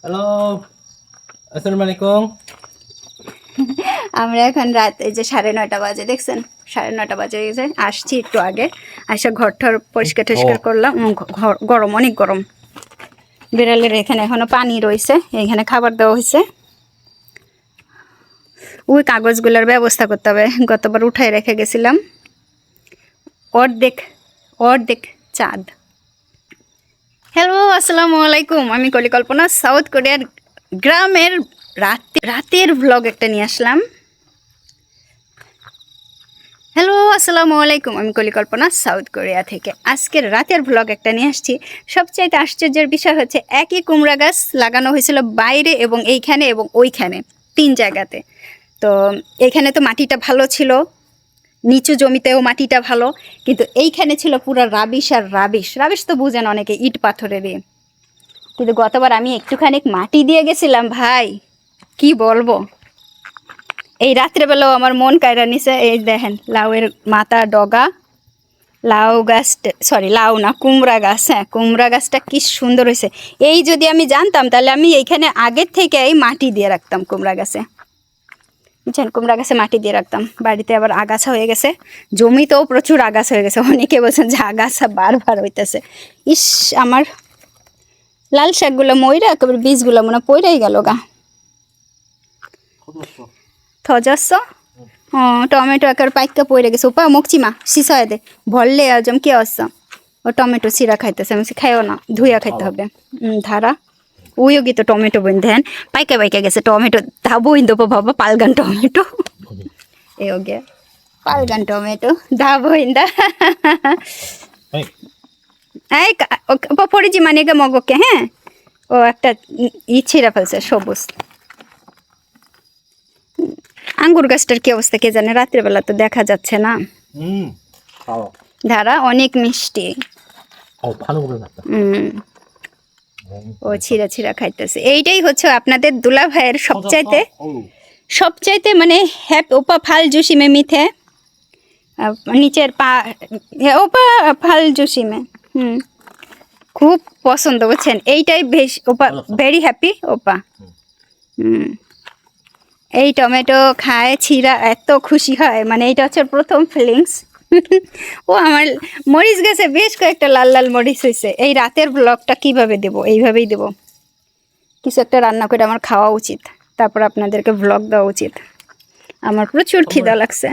Hello, আসসালামু আলাইকুম। আমরা এখন রাত এই যে 9:30 বাজে, দেখছেন 9:30 বাজে গেছে। আসছি একটু আগে, আসা ঘরটার পরিষ্কার টরিষ্কার করলাম। গরম, অনেক গরম। বিড়ালের এখানে এখনো পানি রয়েছে, এখানে খাবার দেওয়া হয়েছে। ওই কাগজগুলোর ব্যবস্থা করতে হবে, গতবার উঠাই রেখে গেছিলাম। অর্ধেক অর্ধেক চাঁদ। হ্যালো, আসসালামু আলাইকুম। আমি কলিকল্পনা, সাউথ কোরিয়ার গ্রামের রাতের ভ্লগ একটা নিয়ে আসলাম। হ্যালো, আসসালামু আলাইকুম। আমি কলিকল্পনা, সাউথ কোরিয়া থেকে আজকের রাতের ভ্লগ একটা নিয়ে আসছি। সবচাইতে আশ্চর্যের বিষয় হচ্ছে একই কুমড়া গাছ লাগানো হয়েছিল বাইরে এবং এইখানে এবং ওইখানে, 3 জায়গাতে। তো এইখানে তো মাটিটা ভালো ছিল, নিচু জমিতেও মাটিটা ভালো, কিন্তু এইখানে ছিল পুরো রাবিশ আর রাবিশ। রাবিশ তো বুঝেন অনেকে, ইট পাথরেরই। কিন্তু গতবার আমি একটুখানি মাটি দিয়ে গেছিলাম, ভাই কি বলবো। এই রাত্রেবেলাও আমার মন কায়রা নিছে। এই দেখেন লাউয়ের মাথা ডগা, লাউ গাছটা, সরি লাউ না, কুমড়া গাছ। হ্যাঁ, কুমড়া গাছটা কি সুন্দর হয়েছে। এই যদি আমি জানতাম তাহলে আমি এইখানে আগের থেকে এই মাটি দিয়ে রাখতাম কুমড়া গাছে। বুঝছেন, কুমড়া গাছে মাটি দিয়ে রাখতাম। বাড়িতে আবার আগাছা হয়ে গেছে, জমিতেও প্রচুর আগাছা হয়ে গেছে। অনেকে বলছেন যে আগাছা বারবার হইতেছে। ইস, আমার লাল শাকগুলো মইরা একেবারে বীজগুলো মনে পইরাই গেল গা। থজাস টমেটো একের পাইকা পড়ে গেছে। উপা মুখচিমা সিসায় দে ভরলে আজম কি আসছে। ও টমেটো সিরা খাইতেছে, আমি খাইও না, ধুইয়া খাইতে হবে। ধারা উইও গিয়ে তো টমেটো বইন দেন, পাইকা পাইকা গেছে টমেটো। ধা বইন দেবো বাবা, পালগান টমেটো এও গে পালগান টমেটো ধা বইন দা। এই পড়েছি মানে গে মগকে। হ্যাঁ, ও একটা ছিঁড়া ফেলছে সবুজ। আঙ্গুর গাছটার কি অবস্থা কে জানে, রাত্রেবেলা তো দেখা যাচ্ছে না। ধারা অনেক মিষ্টি। ও ছিঁড়া ছিঁড়া খাইতেছে। এইটাই হচ্ছে আপনাদের দুলা ভাইয়ের সবচাইতে মানে ওপা ফাল জুসি মে মিথে নিচের পা ওপা ফাল জুসি মে। খুব পছন্দ, বুঝছেন। এইটাই বেশ ওপা ভেরি হ্যাপি ওপা। এই টমেটো খায়, ছিঁড়া এত খুশি হয়, মানে এইটা হচ্ছে প্রথম ফিলিংস। ও আমার মরিচ গাছে বেশ কয়েকটা লাল লাল মরিচ হয়েছে। এই রাতের ব্লগটা কিভাবে দেব, এইভাবেই দেব। কিছু একটা রান্না করে আমার খাওয়া উচিত, তারপর আপনাদেরকে ব্লগ দেওয়া উচিত। আমার প্রচুর খিদা লাগছে।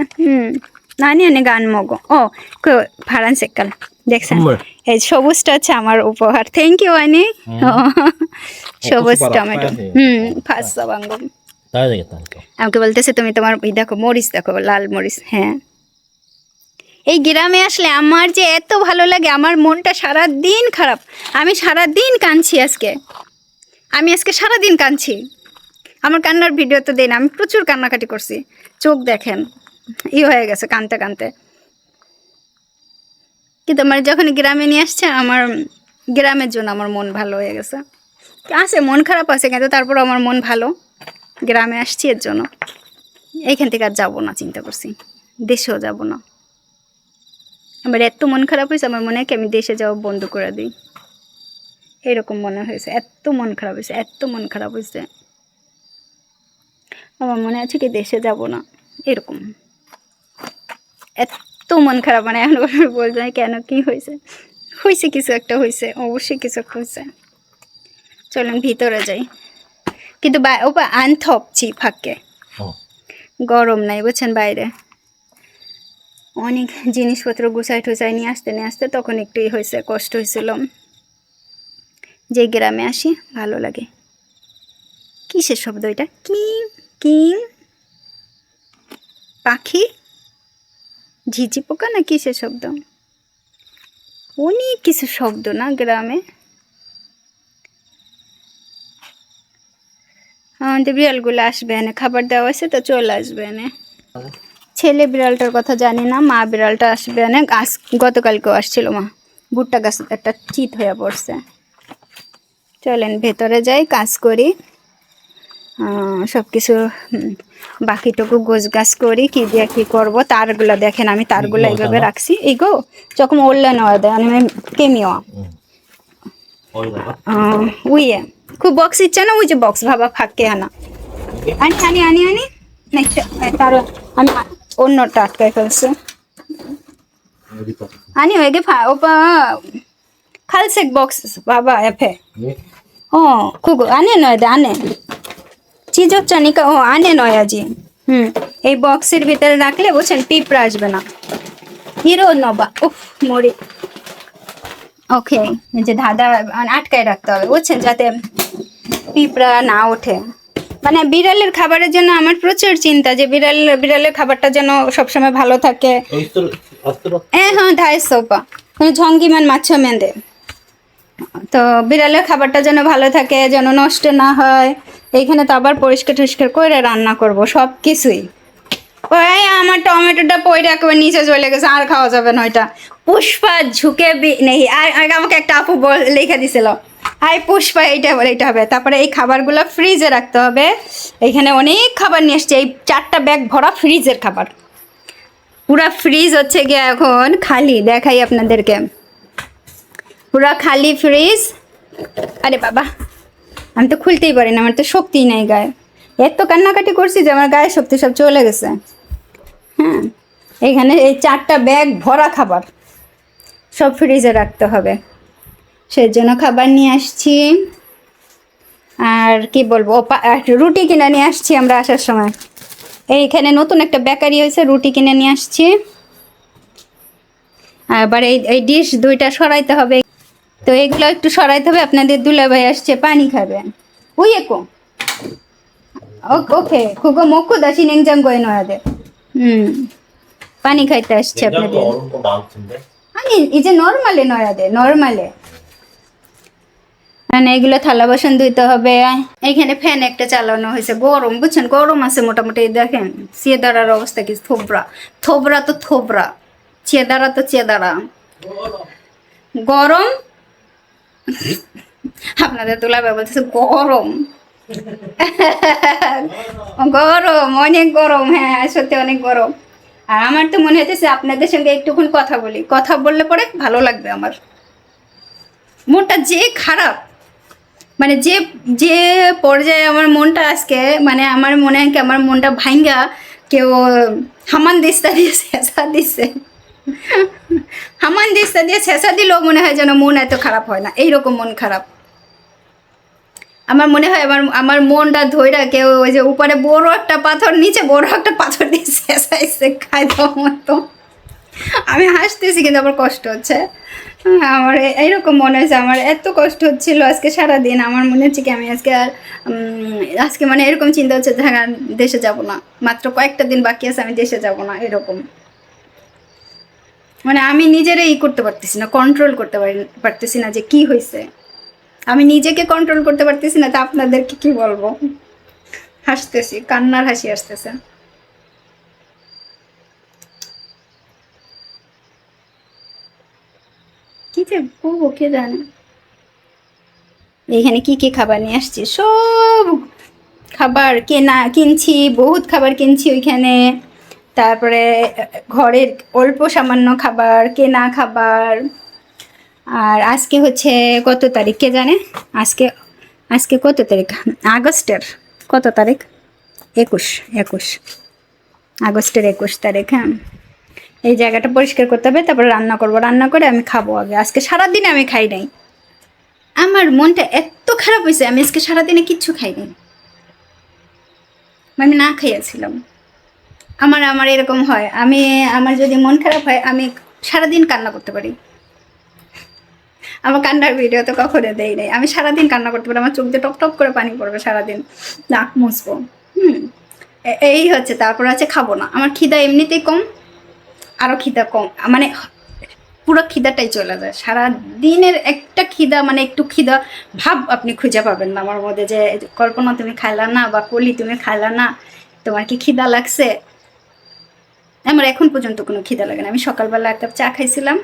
নানি আনে গান মগো ও ফারান সেকাল দেখছেন। এই সবুজটা হচ্ছে আমার উপহার। থ্যাংক ইউ আনি। সবুজ টমেটো ফার্স্ট বাঙ্গম। আমাকে বলতেছে তুমি তোমার দেখো মরিচ, দেখো লাল মরিচ। হ্যাঁ, এই গ্রামে আসলে আমার যে এত ভালো লাগে, আমার মনটা সারাদিন খারাপ। আমি সারাদিন কাঁদছি আজকে, আমি আজকে সারাদিন কাঁদছি। আমার কান্নার ভিডিও তো দেন, আমি প্রচুর কান্নাকাটি করছি। চোখ দেখেন হয়ে গেছে কাঁদতে কাঁদতে। কিন্তু আমার যখন গ্রামে নিয়ে আসছে, আমার গ্রামের জন্য আমার মন ভালো হয়ে গেছে। আছে মন খারাপ আছে, কিন্তু তারপর আমার মন ভালো। গ্রামে আসছি এর জন্য। এইখান থেকে আর যাবো না, চিন্তা করছি দেশেও যাব না। আমার এত মন খারাপ হয়েছে, আমার মনে হয় কি আমি দেশে যাওয়া বন্ধ করে দিই, এরকম মনে হয়েছে। এত মন খারাপ হয়েছে, এত মন খারাপ হয়েছে। আমার মনে আছে কি দেশে যাব না, এরকম এত মন খারাপ। মানে এখন বলছে কেন, কি হয়েছে, হয়েছে কিছু একটা হয়েছে, অবশ্যই কিছু একটা হয়েছে। চলেন ভিতরে যাই। কিন্তু ওপা আনথপছি ফাঁকে, গরম নাই বুঝছেন। বাইরে অনেক জিনিসপত্র গুছাই টুছাই নিয়ে আসতে তখন একটু হয়েছে, কষ্ট হয়েছিল। যে গ্রামে আসি ভালো লাগে। কিসের শব্দ এটা? কি কি পাখি, ঝিঝি পোকা না কিসের শব্দ? অনেক কিছু শব্দ না গ্রামে। আমাদের বিড়ালগুলো আসবে এনে, খাবার দেওয়া আছে তো চলে আসবে এনে। ছেলে বিড়ালটার কথা জানি না, মা বিড়ালটা আসবে এনে। গতকালকেও আসছিল মা। ভুট্টা গাছ একটা চিত হয়ে পড়ছে। চলেন ভেতরে যাই, কাজ করি, সব কিছু বাকিটুকু গোছ গাছ করি। কি দিয়ে কী করবো, তারগুলো দেখেন আমি তারগুলো এইভাবে রাখছি। এই গো যখন ওরলে নেওয়া দেয় আমি কেমিও উইয়ে খুব বক্স ইচ্ছা না, ওই যে বক্স ভাবা ফাঁকে আনা। আনি আনি আনি আনি না, তার আমি অন্যটা আটকাই ফেলছি। আনি হয়ে গে ওপা খালসেক বক্স বাবা এফে। ও খুব আনে নয় দে আনে চিজ হচ্ছে নিকা। ও আনে নয় আজি। এই বক্সের ভিতরে রাখলে বুঝছেন পিঁপড়া আসবে না। হিরো নবা উফ মরি। ওকে, যে ধাঁধা আটকায় রাখতে হবে বুঝছেন, যাতে পিঁপড়া না ওঠে। মানে বিড়ালের খাবারের জন্য আমার প্রচুর চিন্তা, যে বিড়ালের খাবারটা যেন সবসময় ভালো থাকে। হ্যাঁ 250 ঝঙ্গিমান মাছ মেঁদে। তো বিড়ালের খাবারটা যেন ভালো থাকে, যেন নষ্ট না হয়। এইখানে তো আবার পরিষ্কার টরিষ্কার করে রান্না করব সব কিছুই। ওই আমার টমেটোটা পইরে একেবারে নিচে চলে গেছে, আর খাওয়া যাবে না ওইটা। পুষ্পা ঝুঁকে নেই আর আমাকে একটা আপু লিখে দিছিল, হাই পুষ্পা এইটা বলে এইটা হবে। তারপরে এই খাবারগুলো ফ্রিজে রাখতে হবে। এইখানে অনেক খাবার নিয়ে এসছে, এই 4টা ব্যাগ ভরা ফ্রিজের খাবার। পুরা ফ্রিজ হচ্ছে গিয়ে এখন খালি, দেখাই আপনাদেরকে, পুরা খালি ফ্রিজ। আরে বাবা, আমি তো খুলতেই পারি না, আমার তো শক্তিই নাই গায়ে। এত কান্নাকাটি করছি যে আমার গায়ে শক্তি সব চলে গেছে। হ্যাঁ, এইখানে এই 4টা ব্যাগ ভরা খাবার সব ফ্রিজে রাখতে হবে, সেই জন্য খাবার নিয়ে আসছি। আর কি বলবো, রুটি কিনে নিয়ে আসছি আমরা আসার সময়। এইখানে নতুন একটা বেকারি হয়েছে, রুটি কিনে নিয়ে আসছি। আবার এই ডিশ 2টা সরাইতে হবে, তো এগুলো একটু সরাইতে হবে। আপনাদের দুলাভাই আসছে, পানি খাবে। ওই একো ওকে খুগো মকু দাসি নেংজাং গয় নয়াদে। পানি খাইতে আসছে আপনাদের। আনি এই যে নরমালে নয়াদে, নরমালে। মানে এগুলো থালা বাসন ধুইতে হবে। এইখানে ফ্যান একটা চালানো হয়েছে, গরম বুঝছেন, গরম আছে মোটামুটি। দেখেন চেদারার অবস্থা কি, থোবরা থোবরা তো থোবরা, চেদারা তো চেদারা, গরম। আপনাদের দুলাভাই বলতেছে গরম। গরম, অনেক গরম। হ্যাঁ সত্যি অনেক গরম। আর আমার তো মনে হইতেছে আপনাদের সঙ্গে একটুক্ষণ কথা বলি, কথা বললে পরে ভালো লাগবে। আমার মনটা যে খারাপ, মানে যে যে পর্যায়ে আমার মনটা আজকে, মানে আমার মনে হয় কি আমার মনটা ভাঙ্গা কেউ হামান দিস্তা দিয়ে ছেঁচা দিছে। হামান দিস্তা দিয়ে ছেঁচা দিলেও মনে হয় যেন মন এত খারাপ হয় না, এইরকম মন খারাপ। আমার মনে হয় আমার মনটা ধইরা কেউ ওই যে উপরে বড় একটা পাথর, নিচে বড় একটা পাথর দিয়ে শেষাইছে খাই দেওয়ার মতো। আমি হাসতেছি কিন্তু আমার কষ্ট হচ্ছে। আমার এইরকম মনে হয়েছে, আমার এত কষ্ট হচ্ছিল আজকে সারাদিন। আমার মনে হচ্ছে কি আমি আজকে মানে এরকম চিন্তা হচ্ছে যে হ্যাঁ দেশে যাব না, মাত্র কয়েকটা দিন বাকি আছে, আমি দেশে যাব না, এরকম। মানে আমি নিজেরাই করতে পারতেছি না, কন্ট্রোল করতে পারতেছি না যে কি হয়েছে। আমি নিজেকে কন্ট্রোল করতে পারতেছি না, তা আপনাদেরকে কি বলবো। হাসতেছি, কান্নার হাসি আসতেছে। কি যে করবো কে জানে। এখানে কি কি খাবার নিয়ে আসছি, সব খাবার কিনছি, বহুত খাবার কিনছি ওইখানে। তারপরে ঘরের অল্প সামান্য খাবার, কেনা খাবার। আর আজকে হচ্ছে কত তারিখ কে জানে, আজকে আজকে কত তারিখ, আগস্টের কত তারিখ, 21 আগস্টের 21 তারিখ। হ্যাঁ, এই জায়গাটা পরিষ্কার করতে হবে, তারপরে রান্না করব, রান্না করে আমি খাবো। আগে আজকে সারাদিনে আমি খাই নাই, আমার মনটা এত খারাপ হয়েছে, আমি আজকে সারাদিনে কিচ্ছু খাইনি, আমি না খাইয়াছিলাম। আমার এরকম হয়, আমার যদি মন খারাপ হয় আমি সারাদিন কান্না করতে পারি। আমার কান্নার ভিডিও তো কখনো দেই নাই, আমি সারাদিন কান্না করতে পারি, আমার চোখ দিয়ে টপ টপ করে পানি পড়বে, সারাদিন নাক মুছবো। এই হচ্ছে। তারপর আছে খাবো না, আমার খিদা এমনিতেই কম, আরও খিদা কম, মানে পুরো খিদাটাই চলে যায়। সারা দিনের একটা খিদা, মানে একটু খিদা ভাব আপনি খুঁজে পাবেন না আমার মধ্যে, যে কল্পনা তুমি খাইলা না, বা কলি তুমি খাইলা না, তোমার কি খিদা লাগছে। আমার এখন পর্যন্ত কোনো খিদা লাগে না। আমি সকালবেলা একটা চা খাইছিলাম,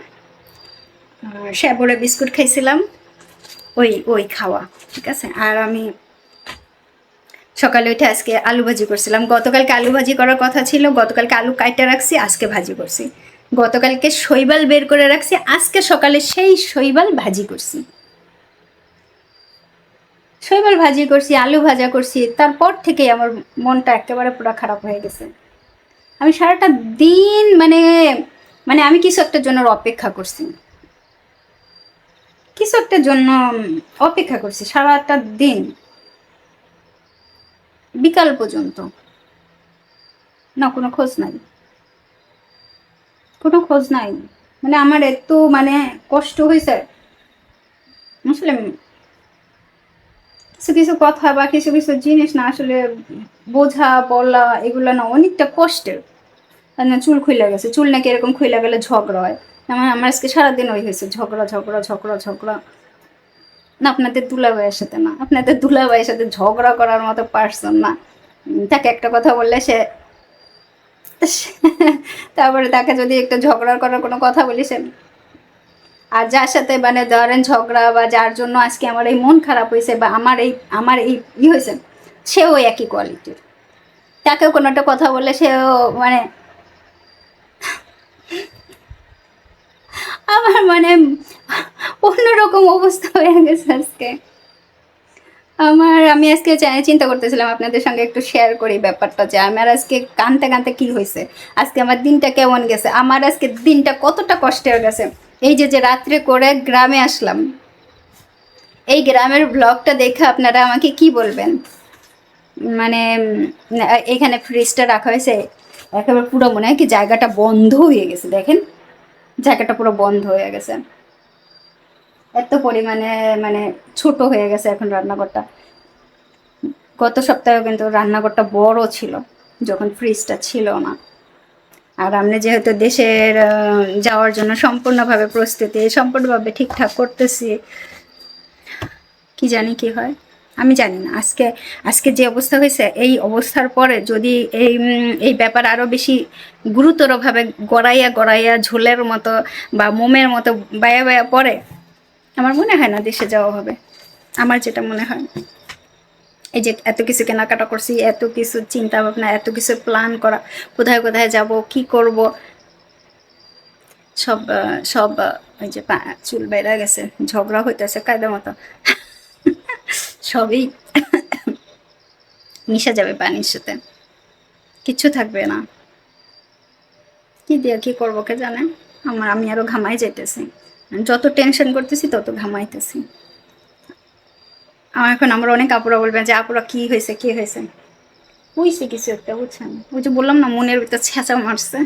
শ্যাবরে বিস্কুট খাইছিলাম, ওই খাওয়া ঠিক আছে। আর আমি সকালে উঠে আজকে আলু ভাজি করছিলাম। গতকালকে আলু ভাজি করার কথা ছিল, গতকালকে আলু কাইটা রাখছি, আজকে ভাজি করছি। গতকালকে শৈবাল বের করে রাখছি, আজকে সকালে সেই শৈবাল ভাজি করছি। শৈবাল ভাজি করছি, আলু ভাজা করছি, তারপর থেকেই আমার মনটা একেবারে পুরো খারাপ হয়ে গেছে। আমি সারাটা দিন মানে মানে আমি কিছু একটার জন্য অপেক্ষা করছি, কিছু একটার জন্য অপেক্ষা করছি সারাটা দিন বিকাল পর্যন্ত। না, কোনো খোঁজ নাই, কোনো খোঁজ নাই। মানে আমার এত মানে কষ্ট হয়েছে আসলে। কিছু কিছু কথা বা কিছু কিছু জিনিস না আসলে বোঝা বলা এগুলো না অনেকটা কষ্টের। না চুল খুইলা গেছে, চুল নাকি এরকম খুইলা গেলে ঝগড়া হয়। আমার আজকে সারাদিন ওই হয়েছে, ঝগড়া ঝগড়া ঝগড়া ঝগড়া। না আপনাদের দুলাভাইয়ের সাথে না, আপনাদের দুলাভাইয়ের সাথে ঝগড়া করার মতো পারসন না। তাকে একটা কথা বললে সে তারপরে তাকে যদি একটা ঝগড়া করার কোনো কথা বলি সে, আর যার সাথে মানে ধরেন ঝগড়া বা যার জন্য আজকে আমার এই মন খারাপ হয়েছে বা আমার এই হয়েছে, সেও একই কোয়ালিটির। তাকেও কোনো একটা কথা বললে সেও মানে আমার মানে অন্যরকম অবস্থা হয়ে গেছে আজকে আমি আজকে চিন্তা করতেছিলাম আপনাদের সঙ্গে একটু শেয়ার করি ব্যাপারটা, যে আমার আজকে কানতে কানতে কি হয়েছে, আজকে আমার দিনটা কেমন গেছে, আমার আজকে দিনটা কতটা কষ্টের গেছে। এই যে যে রাত্রে করে গ্রামে আসলাম, এই গ্রামের ব্লগটা দেখে আপনারা আমাকে কি বলবেন? মানে এখানে ফ্রিজটা রাখা হয়েছে একেবারে পুরো মনে হয় কি জায়গাটা বন্ধ হয়ে গেছে, দেখেন জায়গাটা পুরো বন্ধ হয়ে গেছে, এত পরিমাণে মানে ছোট হয়ে গেছে এখন রান্নাঘরটা। গত সপ্তাহে কিন্তু রান্নাঘরটা বড় ছিল যখন ফ্রিজটা ছিল না। আর আমরা যেহেতু দেশের যাওয়ার জন্য সম্পূর্ণভাবে প্রস্তুতি সম্পূর্ণভাবে ঠিকঠাক করতেছি, কি জানি কি হয়, আমি জানি না। আজকে আজকে যে অবস্থা হয়েছে, এই অবস্থার পরে যদি এই ব্যাপার আরও বেশি গুরুতরভাবে গড়াইয়া গড়াইয়া ঝোলের মতো বা মোমের মতো বায়া বায়া পড়ে, আমার মনে হয় না দেশে যাওয়া হবে। আমার যেটা মনে হয়, এই যে এত কিছু কেনাকাটা করছি, এত কিছু চিন্তা ভাবনা, এত কিছু প্ল্যান করা, কোথায় কোথায় যাব, কি করব, সব সব ওই যে চুল বেড়ে গেছে, ঝগড়া হইতেছে কায়দা মতো, সবই মিশে যাবে পানির সাথে, কিচ্ছু থাকবে না। কি দিয়ে কি করবো কে জানে। আমি আরো ঘামাই যাইতেছি, যত টেনশন করতেছি তত ঘামাইতেছি। আমার অনেক আপুরা বলবেন যে আপুরা কি হয়েছে কি হয়েছে, হইছে কিছু একটা, বুঝছেন? ওই যে বললাম না মনের ভিতর ছেঁচা মারছে।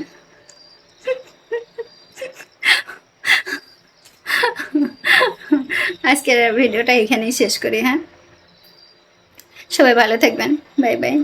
আজকের ভিডিওটা এখানেই শেষ করি, হ্যাঁ? সবাই ভালো থাকবেন, বাই বাই।